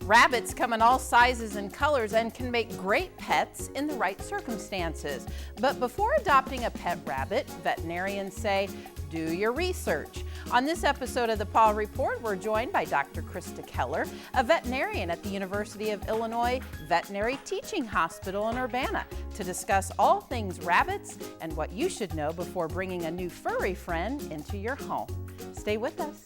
Rabbits come in all sizes and colors and can make great pets in the right circumstances. But before adopting a pet rabbit, veterinarians say, do your research. On this episode of the Paw Report, we're joined by Dr. Krista Keller, a veterinarian at the University of Illinois Veterinary Teaching Hospital in Urbana, to discuss all things rabbits and what you should know before bringing a new furry friend into your home. Stay with us.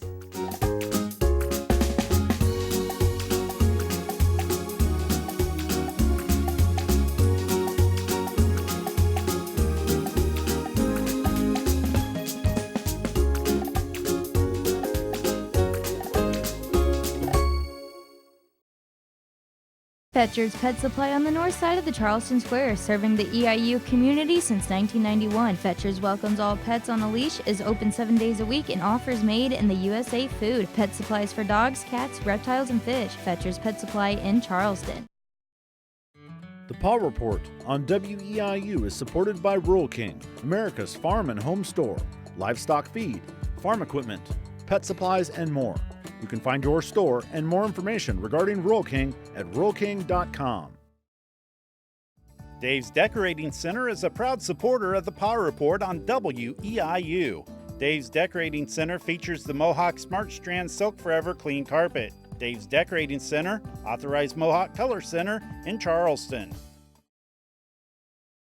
Fetcher's Pet Supply on the north side of the Charleston Square, serving the EIU community since 1991. Fetcher's welcomes all pets on a leash, is open 7 days a week, and offers made in the USA food. Pet supplies for dogs, cats, reptiles, and fish. Fetcher's Pet Supply in Charleston. The Paw Report on WEIU is supported by Rural King, America's farm and home store, livestock feed, farm equipment, pet supplies, and more. You can find your store and more information regarding Rural King at ruralking.com. Dave's Decorating Center is a proud supporter of the Paw Report on WEIU. Dave's Decorating Center features the Mohawk Smart Strand Silk Forever Clean Carpet. Dave's Decorating Center, authorized Mohawk Color Center in Charleston.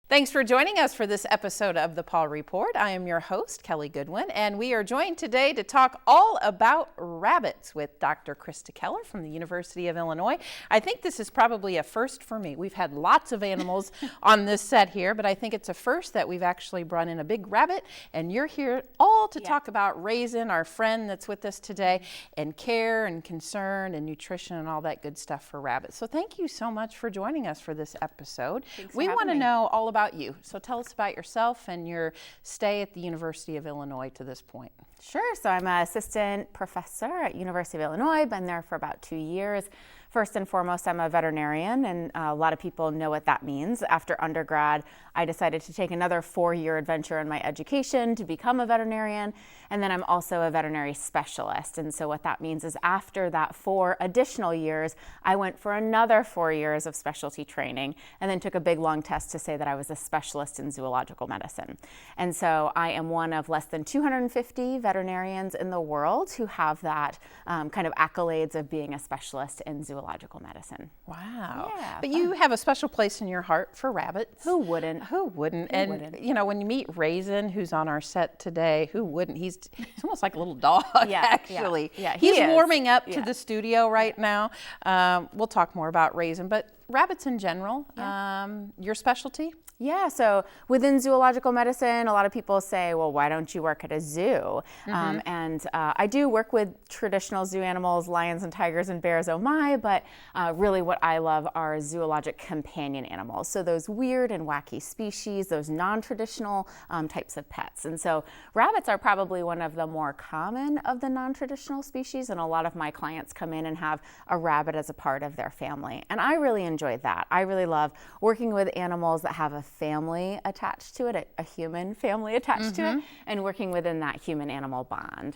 Thanks for joining us for this episode of the Paw Report. I am your host, Kelly Goodwin, and we are joined today to talk all about rabbits with Dr. Krista Keller from the University of Illinois. I think this is probably a first for me. We've had lots of animals on this set here, but I think it's a first that we've actually brought in a big rabbit, and you're here all to talk about Raisin, our friend that's with us today, and care and concern and nutrition and all that good stuff for rabbits. So thank you so much for joining us for this episode. We want to know all about you. So tell us about yourself and your stay at the University of Illinois to this point. Sure. So I'm an assistant professor at University of Illinois, been there for about 2 years. First and foremost, I'm a veterinarian, and a lot of people know what that means. After undergrad, I decided to take another 4-year adventure in my education to become a veterinarian, and then I'm also a veterinary specialist. And so what that means is after that 4 additional years, I went for another 4 years of specialty training, and then took a big long test to say that I was a specialist in zoological medicine. And so I am one of less than 250 veterinarians in the world who have that kind of accolades of being a specialist in zoological medicine. Wow. Yeah, but fun. you have a special place in your heart for rabbits. Who wouldn't? Who wouldn't? And you know, when you meet Raisin, who's on our set today, who wouldn't? He's almost like a little dog, actually. Yeah, he's warming up to the studio right now. We'll talk more about Raisin, but rabbits in general, your specialty? Yeah, so within zoological medicine, a lot of people say, well, why don't you work at a zoo? And I do work with traditional zoo animals, lions and tigers and bears, oh my, but really what I love are zoologic companion animals. So those weird and wacky species, those non-traditional types of pets. And so rabbits are probably one of the more common of the non-traditional species, and a lot of my clients come in and have a rabbit as a part of their family. And I really enjoy that. I really love working with animals that have a family attached to it, a human family attached to it, and working within that human-animal bond.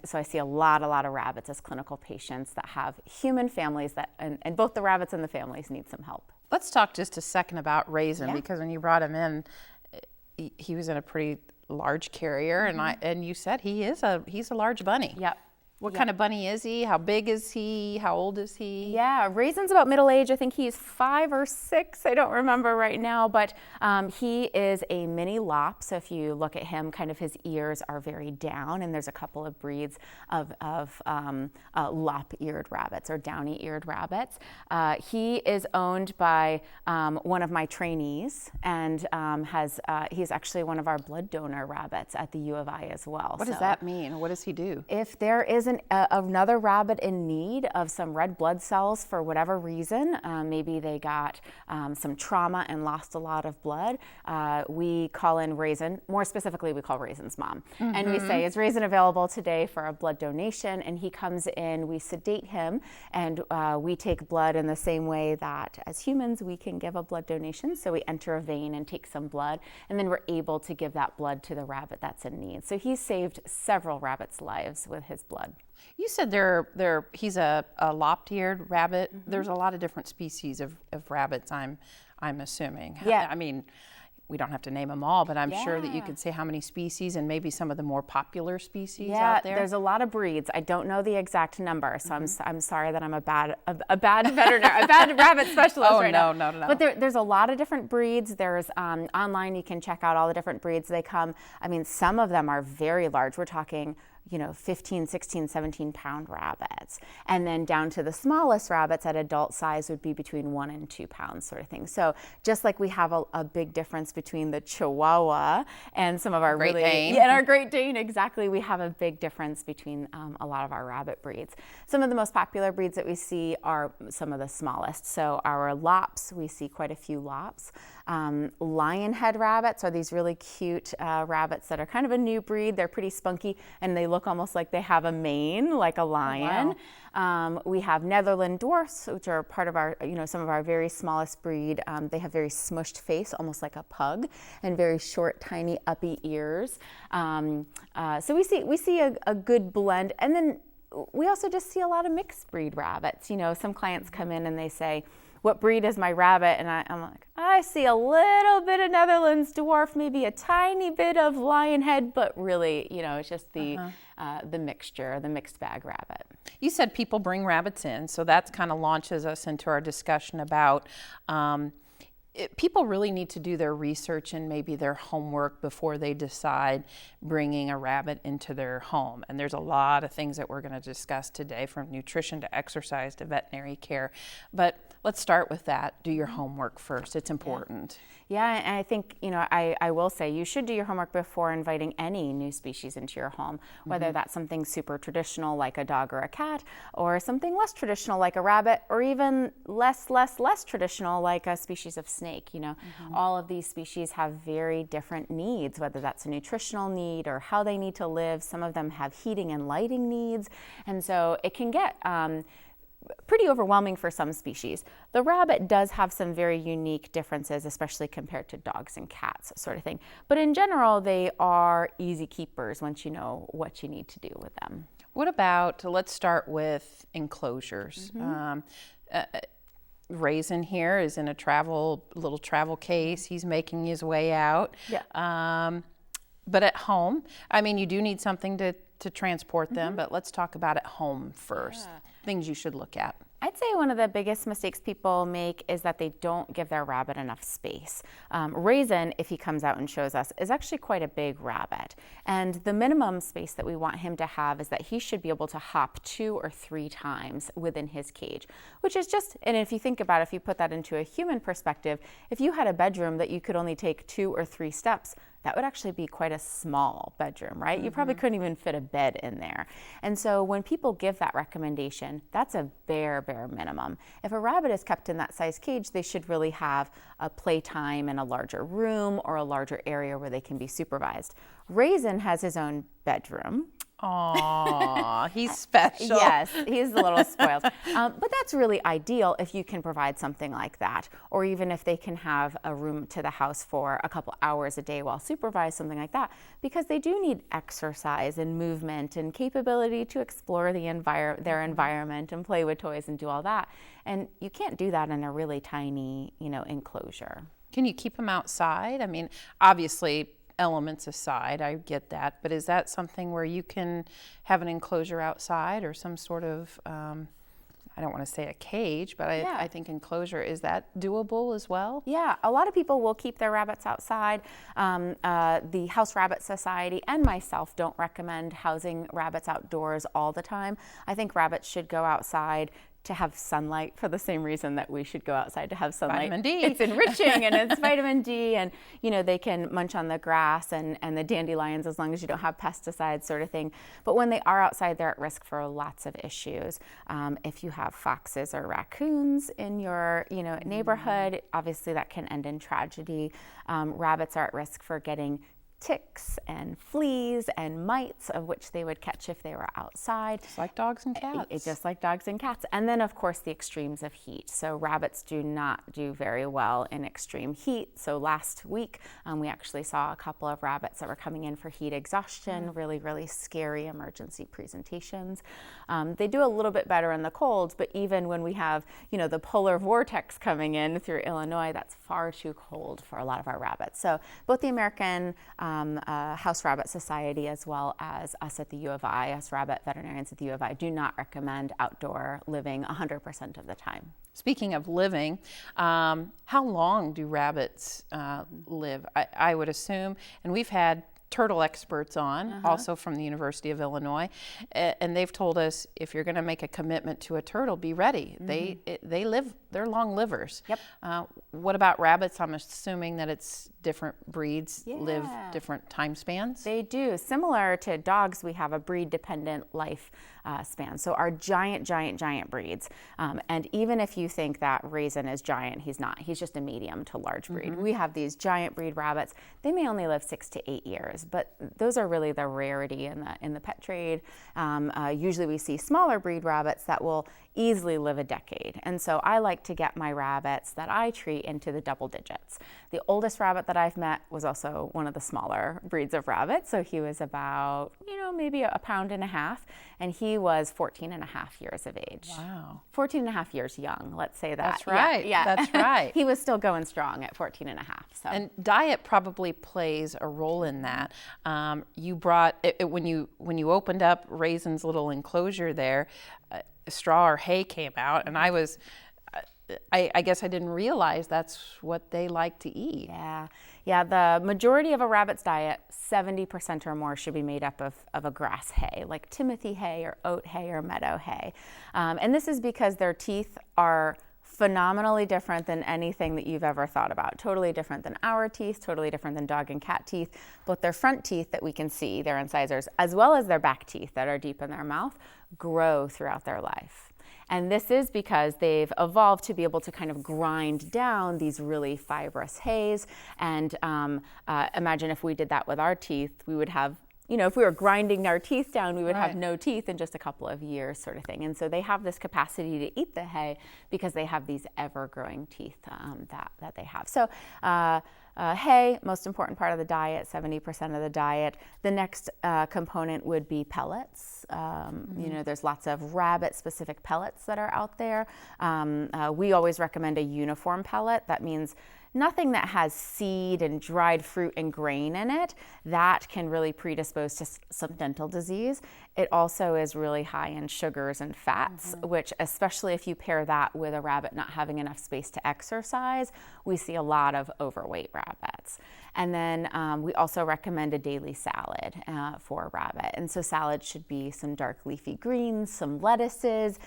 So I see a lot of rabbits as clinical patients that have human families that, and both the rabbits and the families need some help. Let's talk just a second about Raisin, because when you brought him in, he was in a pretty large carrier, and you said he's a large bunny. Yep. What kind of bunny is he? How big is he? How old is he? Yeah, Raisin's about middle age. I think he's 5 or 6. I don't remember right now, but he is a mini lop. So if you look at him, kind of his ears are very down, and there's a couple of breeds of lop-eared rabbits or downy-eared rabbits. He is owned by one of my trainees, and he's actually one of our blood donor rabbits at the U of I as well. What does that mean? What does he do? If there is another rabbit in need of some red blood cells for whatever reason, maybe they got some trauma and lost a lot of blood, we call in Raisin. More specifically, we call Raisin's mom. And we say, is Raisin available today for a blood donation? And he comes in, we sedate him, and we take blood in the same way that as humans we can give a blood donation. So we enter a vein and take some blood, and then we're able to give that blood to the rabbit that's in need. So he's saved several rabbits' lives with his blood. You said he's a lop-eared rabbit. There's a lot of different species of rabbits, I'm assuming. Yeah. I mean, we don't have to name them all, but I'm sure that you could say how many species and maybe some of the more popular species out there. There's a lot of breeds. I don't know the exact number, so I'm sorry that I'm a bad veterinarian, a bad rabbit specialist right now. No. But there's a lot of different breeds. There's online you can check out all the different breeds. They come. I mean, some of them are very large. We're talking 15, 16, 17 pound rabbits. And then down to the smallest rabbits at adult size would be between 1 and 2 pounds sort of thing. So just like we have a big difference between the Chihuahua and some of our Great Dane. and our Great Dane, exactly, we have a big difference between a lot of our rabbit breeds. Some of the most popular breeds that we see are some of the smallest. So our lops, we see quite a few lops. Lion head rabbits are these really cute rabbits that are kind of a new breed. They're pretty spunky and they look almost like they have a mane, like a lion. Oh, wow. We have Netherland dwarfs, which are part of our, some of our very smallest breed. They have very smushed face, almost like a pug, and very short, tiny, uppy ears. So we see a good blend. And then we also just see a lot of mixed breed rabbits. Some clients come in and they say, what breed is my rabbit? And I'm like, I see a little bit of Netherlands dwarf, maybe a tiny bit of lion head, but really, it's just the mixture, the mixed bag rabbit. You said people bring rabbits in, so that kind of launches us into our discussion about people really need to do their research and maybe their homework before they decide bringing a rabbit into their home. And there's a lot of things that we're going to discuss today, from nutrition to exercise to veterinary care. But let's start with that. Do your homework first. It's important. Yeah, and I think, I will say you should do your homework before inviting any new species into your home, whether that's something super traditional like a dog or a cat, or something less traditional like a rabbit, or even less traditional like a species of snake. All of these species have very different needs, whether that's a nutritional need or how they need to live. Some of them have heating and lighting needs, and so it can get pretty overwhelming for some species. The rabbit does have some very unique differences, especially compared to dogs and cats, sort of thing. But in general, they are easy keepers once you know what you need to do with them. What about, let's start with enclosures. Raisin here is in a little travel case. He's making his way out. Yeah. But at home, I mean, you do need something to transport them, but let's talk about at home first. Yeah. Things you should look at. I'd say one of the biggest mistakes people make is that they don't give their rabbit enough space. Raisin, if he comes out and shows us, is actually quite a big rabbit. And the minimum space that we want him to have is that he should be able to hop 2 or 3 times within his cage, which is just, and if you think about it, if you put that into a human perspective, if you had a bedroom that you could only take 2 or 3 steps, that would actually be quite a small bedroom, right? You probably couldn't even fit a bed in there. And so when people give that recommendation, that's a bare minimum. If a rabbit is kept in that size cage, they should really have a playtime in a larger room or a larger area where they can be supervised. Raisin has his own bedroom. Aw, he's special. Yes, he's a little spoiled. But that's really ideal if you can provide something like that, or even if they can have a room to the house for a couple hours a day while supervised, something like that, because they do need exercise and movement and capability to explore their environment and play with toys and do all that. And you can't do that in a really tiny, enclosure. Can you keep him outside? I mean, obviously, elements aside, I get that, but is that something where you can have an enclosure outside or some sort of, I don't want to say a cage, but I think enclosure, is that doable as well? Yeah, a lot of people will keep their rabbits outside. The House Rabbit Society and myself don't recommend housing rabbits outdoors all the time. I think rabbits should go outside to have sunlight for the same reason that we should go outside to have sunlight. Vitamin D. It's enriching and it's vitamin D, and they can munch on the grass and the dandelions as long as you don't have pesticides, sort of thing. But when they are outside, they're at risk for lots of issues. If you have foxes or raccoons in your neighborhood, obviously that can end in tragedy. Rabbits are at risk for getting ticks and fleas and mites, of which they would catch if they were outside. Just like dogs and cats. It's just like dogs and cats. And then, of course, the extremes of heat. So rabbits do not do very well in extreme heat. So last week, we actually saw a couple of rabbits that were coming in for heat exhaustion, really, really scary emergency presentations. They do a little bit better in the cold, but even when we have, the polar vortex coming in through Illinois, that's far too cold for a lot of our rabbits. So both the American House Rabbit Society, as well as us at the U of I, us rabbit veterinarians at the U of I, do not recommend outdoor living 100% of the time. Speaking of living, how long do rabbits live? I would assume, and we've had turtle experts on, also from the University of Illinois, and they've told us if you're going to make a commitment to a turtle, be ready. They're long livers. Yep. What about rabbits? I'm assuming that it's different breeds live different time spans. They do. Similar to dogs, we have a breed-dependent life span. So our giant breeds, and even if you think that Raisin is giant, he's not. He's just a medium to large breed. We have these giant breed rabbits. They may only live 6 to 8 years, but those are really the rarity in the pet trade. Usually we see smaller breed rabbits that will easily live a decade. And so I like to get my rabbits that I treat into the double digits. The oldest rabbit that I've met was also one of the smaller breeds of rabbits. So he was about, maybe a pound and a half, and he was 14 and a half years of age. Wow. 14 and a half years young, let's say that. That's right. Yeah. That's right. He was still going strong at 14 and a half. So. And diet probably plays a role in that. You brought, when you opened up Raisin's little enclosure there, straw or hay came out, and I guess I didn't realize that's what they like to eat. Yeah, the majority of a rabbit's diet, 70% or more, should be made up of a grass hay, like Timothy hay or oat hay or meadow hay. And this is because their teeth are phenomenally different than anything that you've ever thought about. Totally different than our teeth, totally different than dog and cat teeth. Both their front teeth that we can see, their incisors, as well as their back teeth that are deep in their mouth, grow throughout their life. And this is because they've evolved to be able to kind of grind down these really fibrous hays. And imagine if we did that with our teeth, we would have, if we were grinding our teeth down, we would have no teeth in just a couple of years, sort of thing. And so they have this capacity to eat the hay because they have these ever-growing teeth that they have. So hay, most important part of the diet, 70% of the diet. The next component would be pellets. There's lots of rabbit-specific pellets that are out there. We always recommend a uniform pellet. That means nothing that has seed and dried fruit and grain in it. That can really predispose to some dental disease. It also is really high in sugars and fats, which, especially if you pair that with a rabbit not having enough space to exercise, we see a lot of overweight rabbits. And then we also recommend a daily salad for a rabbit. And so salad should be some dark leafy greens, some lettuces,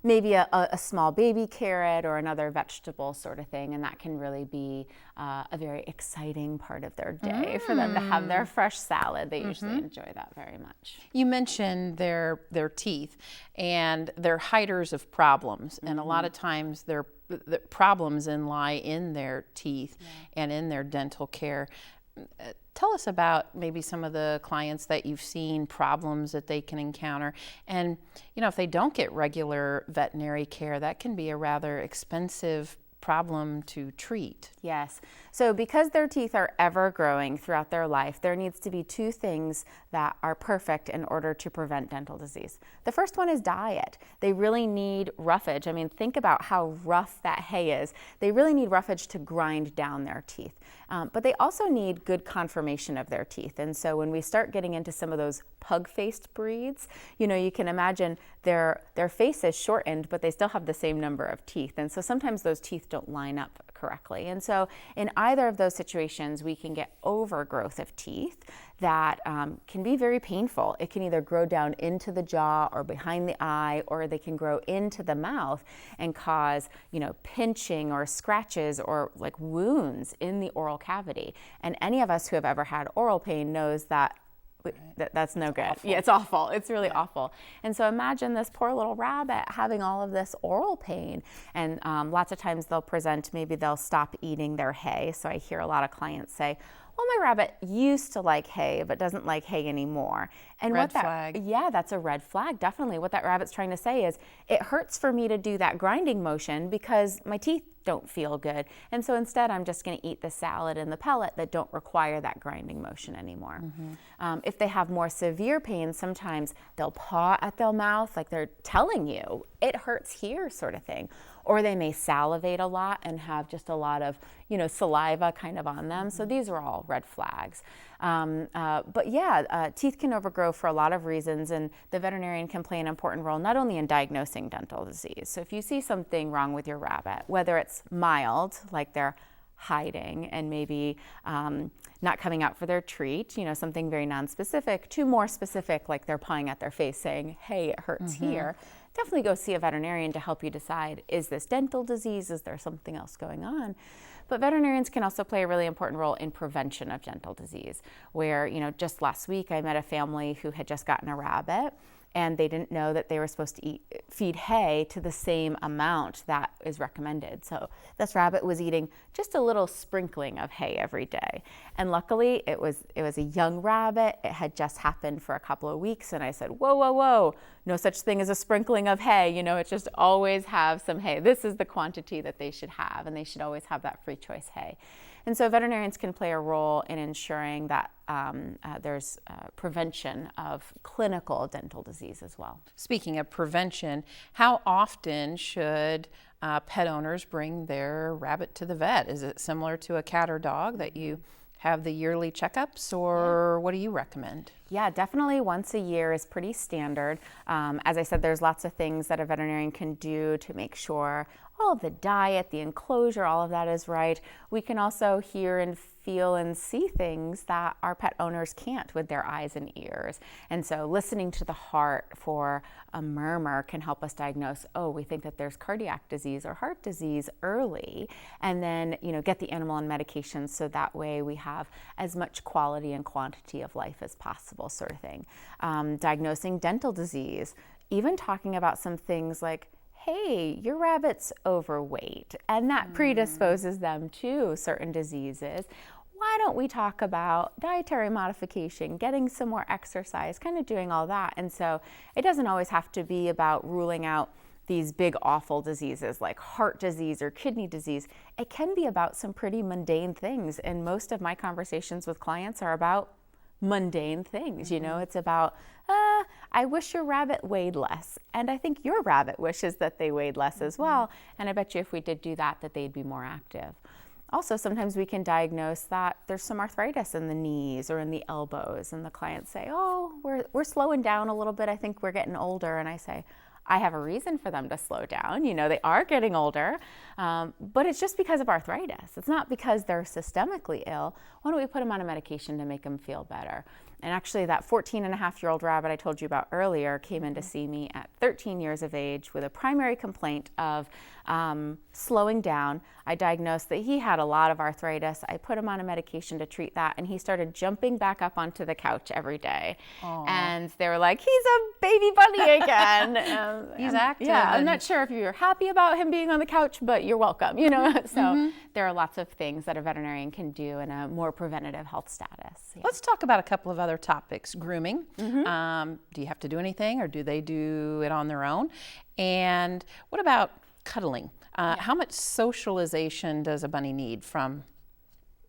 maybe a small baby carrot or another vegetable sort of thing. And that can really be a very exciting part of their day for them to have their fresh salad. They usually enjoy that very much. You mentioned their teeth, and they're hiders of problems. And a lot of times the problems lie in their teeth and in their dental care. Tell us about maybe some of the clients that you've seen, problems that they can encounter. And, if they don't get regular veterinary care, that can be a rather expensive problem to treat. Yes. So because their teeth are ever growing throughout their life, there needs to be two things that are perfect in order to prevent dental disease. The first one is diet. They really need roughage. I mean, think about how rough that hay is. They really need roughage to grind down their teeth. But they also need good conformation of their teeth. And so when we start getting into some of those pug-faced breeds, you can imagine their face is shortened, but they still have the same number of teeth. And so sometimes those teeth don't line up correctly. And so in either of those situations, we can get overgrowth of teeth that can be very painful. It can either grow down into the jaw or behind the eye, or they can grow into the mouth and cause, pinching or scratches or like wounds in the oral cavity. And any of us who have ever had oral pain knows that that's no good. Awful. Yeah, it's awful. It's really awful. And so imagine this poor little rabbit having all of this oral pain. And lots of times they'll present, maybe they'll stop eating their hay. So I hear a lot of clients say, well, my rabbit used to like hay, but doesn't like hay anymore. And Red flag. Yeah, that's a red flag, definitely. What that rabbit's trying to say is, it hurts for me to do that grinding motion because my teeth don't feel good. And so instead, I'm just going to eat the salad and the pellet that don't require that grinding motion anymore. If they have more severe pain, sometimes they'll paw at their mouth like they're telling you, it hurts here, sort of thing. Or they may salivate a lot and have just a lot of, saliva kind of on them. So these are all red flags. But yeah, teeth can overgrow for a lot of reasons, and the veterinarian can play an important role not only in diagnosing dental disease. So if you see something wrong with your rabbit, whether it's mild, like they're hiding and maybe not coming out for their treat, something very nonspecific, to more specific, like they're pawing at their face saying, hey, it hurts here, definitely go see a veterinarian to help you decide, is this dental disease? Is there something else going on? But veterinarians can also play a really important role in prevention of dental disease, where, just last week I met a family who had just gotten a rabbit, and they didn't know that they were supposed to feed hay to the same amount that is recommended. So this rabbit was eating just a little sprinkling of hay every day. And luckily, it was a young rabbit. It had just happened for a couple of weeks, and I said, whoa, no such thing as a sprinkling of hay. It's just always have some hay. This is the quantity that they should have, and they should always have that free choice hay. And so veterinarians can play a role in ensuring that there's prevention of clinical dental disease as well. Speaking of prevention, how often should pet owners bring their rabbit to the vet? Is it similar to a cat or dog that you have the yearly checkups, or what do you recommend? Yeah, definitely once a year is pretty standard. As I said, there's lots of things that a veterinarian can do to make sure all of the diet, the enclosure, all of that is right. We can also hear and feel and see things that our pet owners can't with their eyes and ears. And so listening to the heart for a murmur can help us diagnose, we think that there's cardiac disease or heart disease early, and then, get the animal on medication so that way we have as much quality and quantity of life as possible, sort of thing. Diagnosing dental disease, even talking about some things like, hey, your rabbit's overweight, and that predisposes them to certain diseases. Why don't we talk about dietary modification, getting some more exercise, kind of doing all that? And so it doesn't always have to be about ruling out these big awful diseases like heart disease or kidney disease. It can be about some pretty mundane things, and most of my conversations with clients are about mundane things. It's about, I wish your rabbit weighed less, and I think your rabbit wishes that they weighed less as well, and I bet you if we did do that they'd be more active. Also, sometimes we can diagnose that there's some arthritis in the knees or in the elbows, and the clients say, we're slowing down a little bit, I think we're getting older. And I say, I have a reason for them to slow down. They are getting older, but it's just because of arthritis. It's not because they're systemically ill. Why don't we put them on a medication to make them feel better? And actually, that 14-and-a-half-year-old rabbit I told you about earlier came in to see me at 13 years of age with a primary complaint of slowing down. I diagnosed that he had a lot of arthritis. I put him on a medication to treat that, and he started jumping back up onto the couch every day. Aww. And they were like, he's a baby bunny again. He's active. Yeah, I'm not sure if you're happy about him being on the couch, but you're welcome. So there are lots of things that a veterinarian can do in a more preventative health status. Yeah. Let's talk about a couple of other topics. Grooming. Do you have to do anything, or do they do it on their own? And what about cuddling? How much socialization does a bunny need from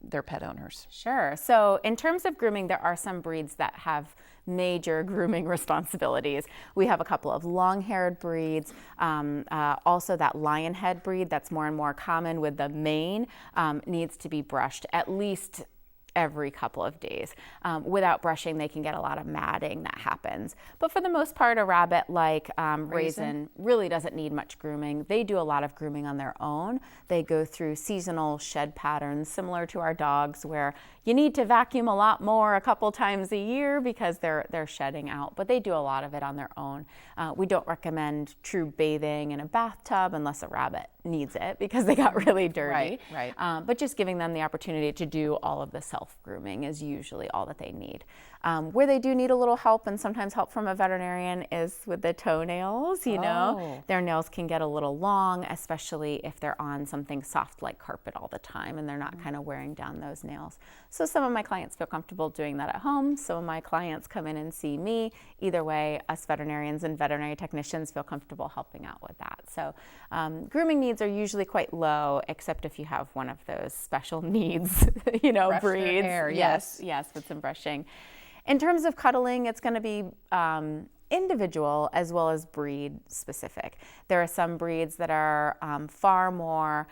their pet owners? Sure. So in terms of grooming, there are some breeds that have major grooming responsibilities. We have a couple of long-haired breeds, also that lion head breed that's more and more common with the mane needs to be brushed at least every couple of days. Without brushing, they can get a lot of matting that happens. But for the most part, a rabbit like Raisin really doesn't need much grooming. They do a lot of grooming on their own. They go through seasonal shed patterns similar to our dogs, where you need to vacuum a lot more a couple times a year because they're shedding out. But they do a lot of it on their own. We don't recommend true bathing in a bathtub unless a rabbit needs it because they got really dirty. Right. But just giving them the opportunity to do all of the self-grooming is usually all that they need. Where they do need a little help, and sometimes help from a veterinarian, is with the toenails. Their nails can get a little long, especially if they're on something soft like carpet all the time and they're not kind of wearing down those nails. So some of my clients feel comfortable doing that at home. Some of my clients come in and see me. Either way, us veterinarians and veterinary technicians feel comfortable helping out with that. So grooming needs are usually quite low, except if you have one of those special needs, Brush their breeds. hair, Yes, with some brushing. In terms of cuddling, it's going to be individual as well as breed specific. There are some breeds that are far more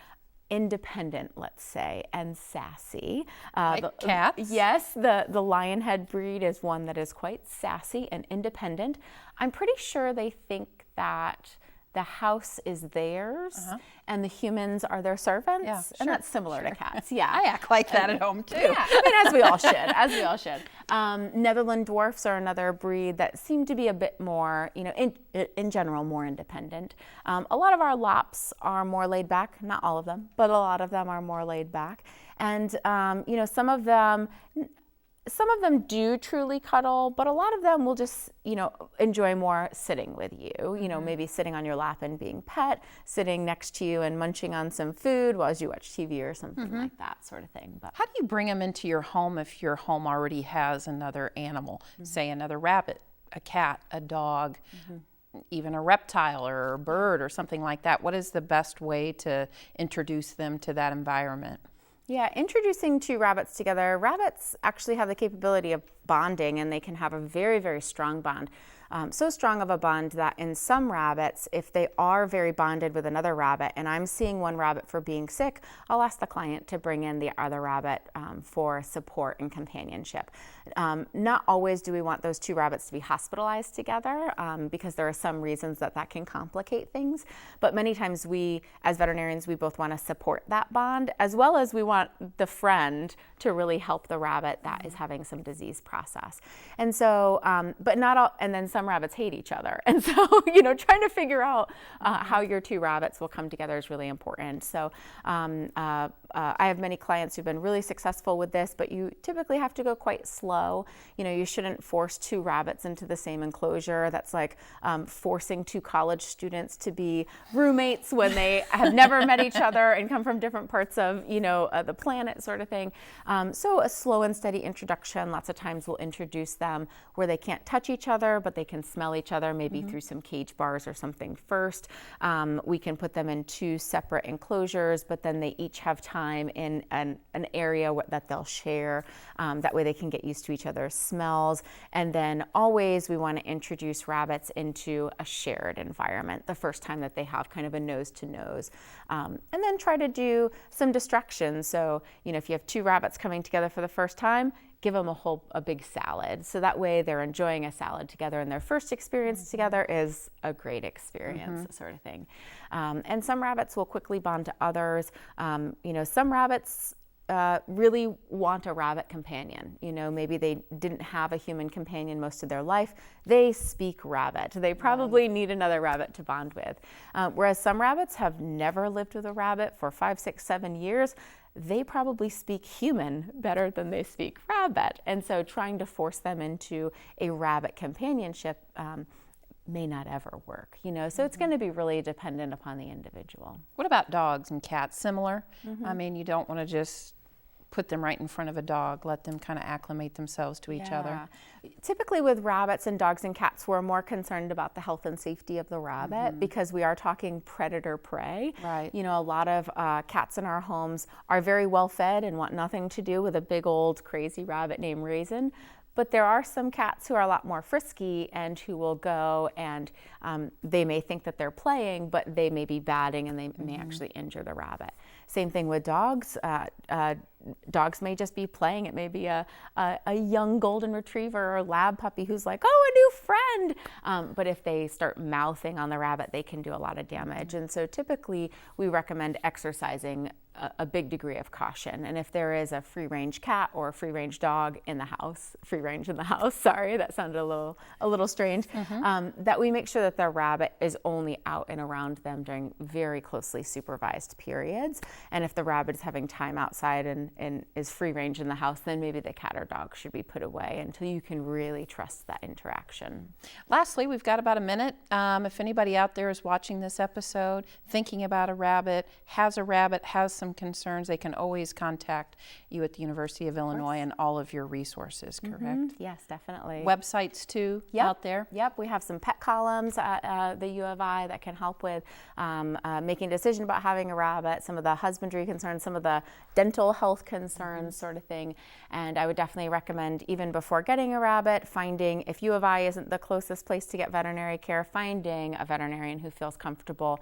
independent, let's say, and sassy. Like cats? Yes, the Lionhead breed is one that is quite sassy and independent. I'm pretty sure they think that the house is theirs and the humans are their servants. Yeah, and that's similar to cats. Yeah. I act like that at home too. Yeah, as we all should. Netherland dwarfs are another breed that seem to be a bit more, in general, more independent. A lot of our Lops are more laid back, not all of them, but a lot of them are more laid back. And, some of them do truly cuddle, but a lot of them will just, enjoy more sitting with you, maybe sitting on your lap and being pet, sitting next to you and munching on some food while you watch TV or something like that sort of thing. But how do you bring them into your home if your home already has another animal, say another rabbit, a cat, a dog, even a reptile or a bird or something like that? What is the best way to introduce them to that environment? Yeah, introducing two rabbits together. Rabbits actually have the capability of bonding, and they can have a very, very strong bond. So strong of a bond that in some rabbits, if they are very bonded with another rabbit, and I'm seeing one rabbit for being sick, I'll ask the client to bring in the other rabbit for support and companionship. Not always do we want those two rabbits to be hospitalized together because there are some reasons that can complicate things. But many times we, as veterinarians, we both want to support that bond, as well as we want the friend to really help the rabbit that is having some disease process. And so, but not all, and then some rabbits hate each other. And so, trying to figure out how your two rabbits will come together is really important. So I have many clients who've been really successful with this, but you typically have to go quite slow. You shouldn't force two rabbits into the same enclosure. That's like forcing two college students to be roommates when they have never met each other and come from different parts of, the planet sort of thing. So a slow and steady introduction. Lots of times we'll introduce them where they can't touch each other, but they can smell each other, maybe through some cage bars or something first. We can put them in two separate enclosures, but then they each have time in an area that they'll share. That way they can get used to each other's smells. And then always we want to introduce rabbits into a shared environment the first time that they have kind of a nose to nose. And then try to do some distractions. So, if you have two rabbits coming together for the first time, give them a big salad. So that way they're enjoying a salad together and their first experience together is a great experience, sort of thing. And some rabbits will quickly bond to others. Some rabbits really want a rabbit companion. Maybe they didn't have a human companion most of their life. They speak rabbit. They probably need another rabbit to bond with. Whereas some rabbits have never lived with a rabbit for 5, 6, 7 years. They probably speak human better than they speak rabbit. And so trying to force them into a rabbit companionship may not ever work, so it's going to be really dependent upon the individual. What about dogs and cats? Similar? I mean, you don't want to just put them right in front of a dog, let them kind of acclimate themselves to each other. Typically with rabbits and dogs and cats, we're more concerned about the health and safety of the rabbit because we are talking predator-prey. Right. A lot of cats in our homes are very well fed and want nothing to do with a big old crazy rabbit named Raisin. But there are some cats who are a lot more frisky and who will go and they may think that they're playing, but they may be batting and they may actually injure the rabbit. Same thing with dogs. Dogs may just be playing. It may be a young golden retriever or lab puppy who's like, oh, a new friend. But if they start mouthing on the rabbit, they can do a lot of damage. And so typically we recommend exercising a big degree of caution. And if there is a free-range cat or a free-range dog in the house, free-range in the house, sorry, that sounded a little strange, that we make sure that the rabbit is only out and around them during very closely supervised periods. And if the rabbit is having time outside and is free-range in the house, then maybe the cat or dog should be put away until you can really trust that interaction. Lastly, we've got about a minute. If anybody out there is watching this episode, thinking about a rabbit, has some concerns, they can always contact you at the University of Illinois and all of your resources, correct? Yes, definitely. Websites too out there? Yep, we have some pet columns at the U of I that can help with making a decision about having a rabbit, some of the husbandry concerns, some of the dental health concerns, sort of thing. And I would definitely recommend, even before getting a rabbit, finding, if U of I isn't the closest place to get veterinary care, finding a veterinarian who feels comfortable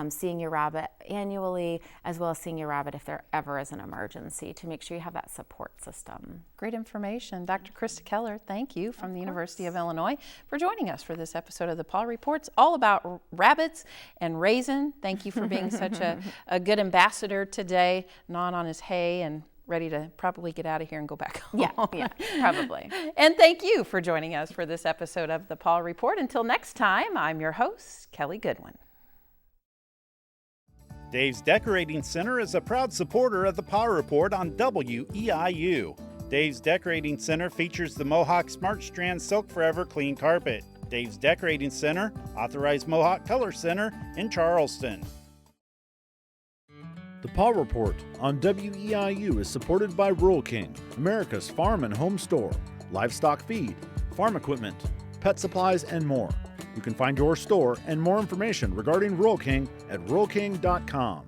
seeing your rabbit annually, as well as seeing your rabbit if there ever is an emergency, to make sure you have that support system. Great information. Dr. Krista Keller, thank you from the University of Illinois for joining us for this episode of the Paw Reports, all about rabbits and Raisin. Thank you for being such a good ambassador today, gnawing on his hay and ready to probably get out of here and go back home. Yeah, probably. And thank you for joining us for this episode of the Paw Report. Until next time, I'm your host, Kelly Goodwin. Dave's Decorating Center is a proud supporter of the Paw Report on WEIU. Dave's Decorating Center features the Mohawk Smart Strand Silk Forever Clean Carpet. Dave's Decorating Center, authorized Mohawk Color Center in Charleston. The Paw Report on WEIU is supported by Rural King, America's farm and home store, livestock feed, farm equipment, pet supplies, and more. You can find your store and more information regarding Rural King at ruralking.com.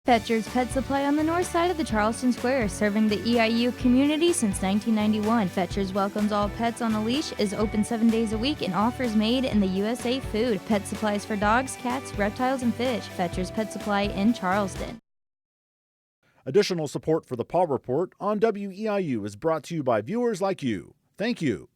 Fetcher's Pet Supply on the north side of the Charleston Square, serving the EIU community since 1991. Fetcher's welcomes all pets on a leash, is open 7 days a week, and offers made in the USA food. Pet supplies for dogs, cats, reptiles, and fish. Fetcher's Pet Supply in Charleston. Additional support for the Paw Report on WEIU is brought to you by viewers like you. Thank you.